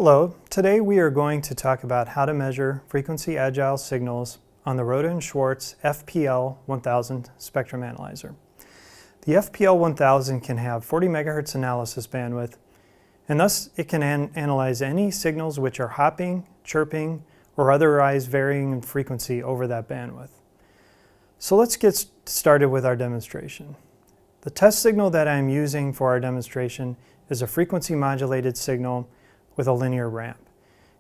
Hello, today we are going to talk about how to measure frequency agile signals on the Rohde and Schwarz Fpl1000 spectrum analyzer. The Fpl1000 can have 40 MHz analysis bandwidth, and thus it can analyze any signals which are hopping, chirping, or otherwise varying in frequency over that bandwidth. So let's get started with our demonstration. The test signal that I'm using for our demonstration is a frequency modulated signal with a linear ramp.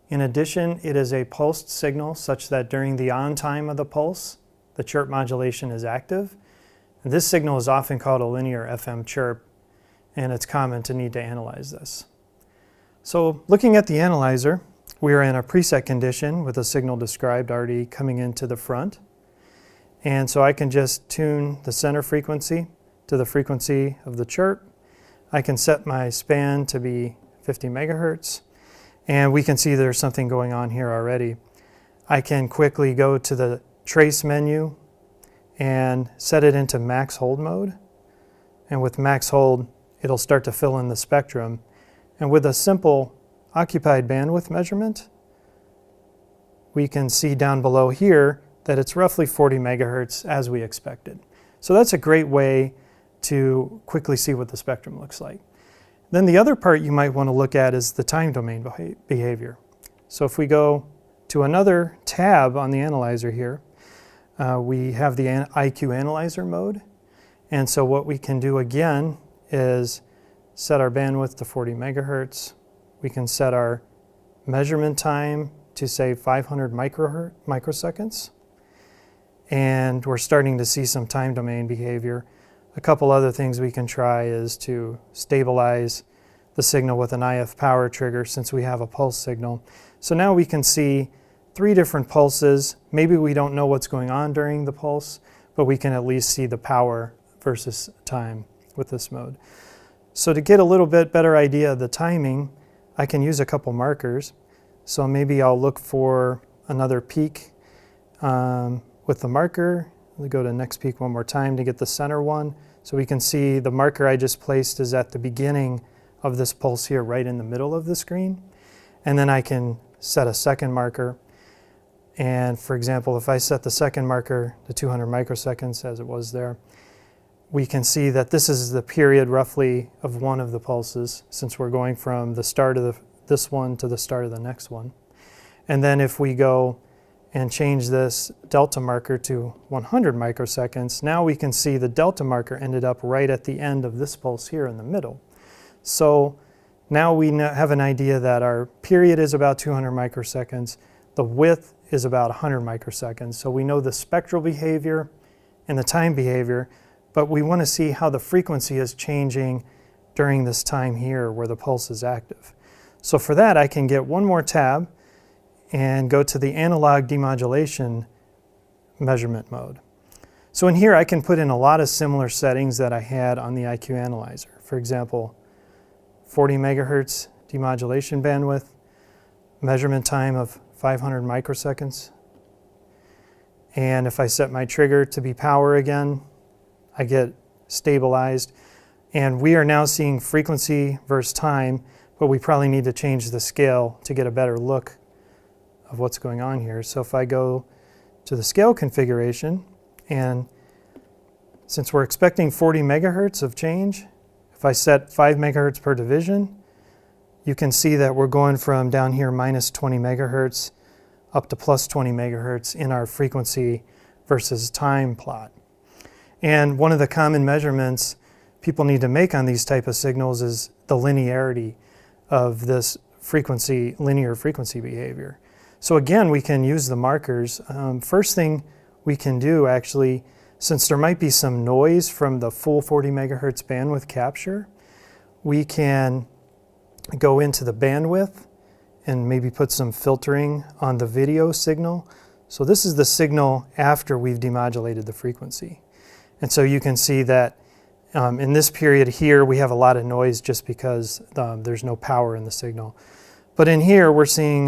In addition, it is a pulsed signal such that during the on time of the pulse, the chirp modulation is active. And this signal is often called a linear FM chirp, and it's common to need to analyze this. So looking at the analyzer, we are in a preset condition with a signal described already coming into the front. And so I can just tune the center frequency to the frequency of the chirp. I can set my span to be 50 megahertz. And we can see there's something going on here already. I can quickly go to the trace menu and set it into max hold mode. And with max hold, it'll start to fill in the spectrum. And with a simple occupied bandwidth measurement, we can see down below here that it's roughly 40 megahertz as we expected. So that's a great way to quickly see what the spectrum looks like. Then the other part you might want to look at is the time domain behavior. So if we go to another tab on the analyzer here, we have the IQ analyzer mode. And so what we can do again is set our bandwidth to 40 megahertz. We can set our measurement time to say 500 microseconds. And we're starting to see some time domain behavior. A couple other things we can try is to stabilize the signal with an IF power trigger since we have a pulse signal. So now we can see 3 different pulses. Maybe we don't know what's going on during the pulse, but we can at least see the power versus time with this mode. So to get a little bit better idea of the timing, I can use a couple markers. So maybe I'll look for another peak with the marker. We'll go to next peak one more time to get the center one. So we can see the marker I just placed is at the beginning of this pulse here, right in the middle of the screen. And then I can set a second marker. And for example, if I set the second marker to 200 microseconds as it was there, we can see that this is the period roughly of one of the pulses, since we're going from the start of this one to the start of the next one. And then if we go and change this delta marker to 100 microseconds, now we can see the delta marker ended up right at the end of this pulse here in the middle. So now we have an idea that our period is about 200 microseconds, the width is about 100 microseconds. So we know the spectral behavior and the time behavior, but we want to see how the frequency is changing during this time here where the pulse is active. So for that, I can get one more tab and go to the analog demodulation measurement mode. So in here I can put in a lot of similar settings that I had on the IQ analyzer. For example, 40 megahertz demodulation bandwidth, measurement time of 500 microseconds. And if I set my trigger to be power again, I get stabilized. And we are now seeing frequency versus time, but we probably need to change the scale to get a better look of what's going on here. So if I go to the scale configuration, and since we're expecting 40 megahertz of change, if I set 5 megahertz per division, you can see that we're going from down here minus 20 megahertz up to plus 20 megahertz in our frequency versus time plot. And one of the common measurements people need to make on these type of signals is the linearity of this frequency, linear frequency behavior. So again, we can use the markers. First thing we can do actually, since there might be some noise from the full 40 megahertz bandwidth capture, we can go into the bandwidth and maybe put some filtering on the video signal. So this is the signal after we've demodulated the frequency. And so you can see that in this period here, we have a lot of noise just because there's no power in the signal. But in here, we're seeing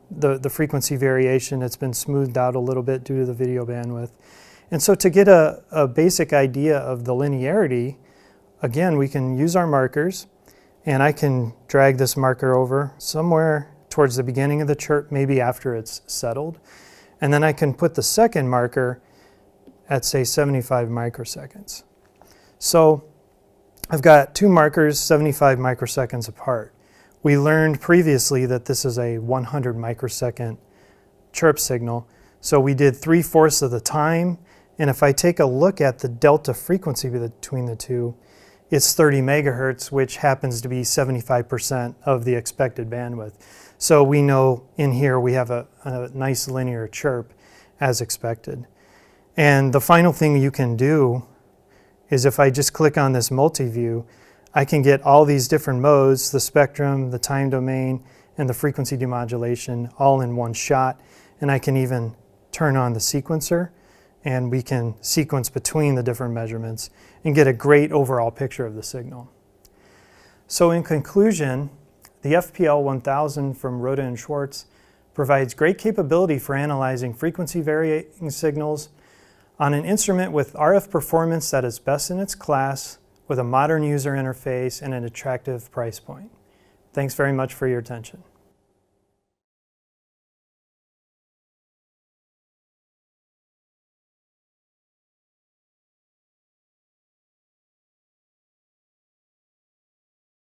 the frequency variation. It's been smoothed out a little bit due to the video bandwidth. And so to get a basic idea of the linearity, again, we can use our markers, and I can drag this marker over somewhere towards the beginning of the chirp, maybe after it's settled. And then I can put the second marker at, say, 75 microseconds. So I've got two markers 75 microseconds apart. We learned previously that this is a 100 microsecond chirp signal. So we did 3/4 of the time. And if I take a look at the delta frequency between the two, it's 30 megahertz, which happens to be 75% of the expected bandwidth. So we know in here we have a nice linear chirp as expected. And the final thing you can do is if I just click on this multi-view, I can get all these different modes, the spectrum, the time domain, and the frequency demodulation all in one shot. And I can even turn on the sequencer, and we can sequence between the different measurements and get a great overall picture of the signal. So in conclusion, the FPL1000 from Rohde and Schwarz provides great capability for analyzing frequency varying signals on an instrument with RF performance that is best in its class, with a modern user interface and an attractive price point. Thanks very much for your attention.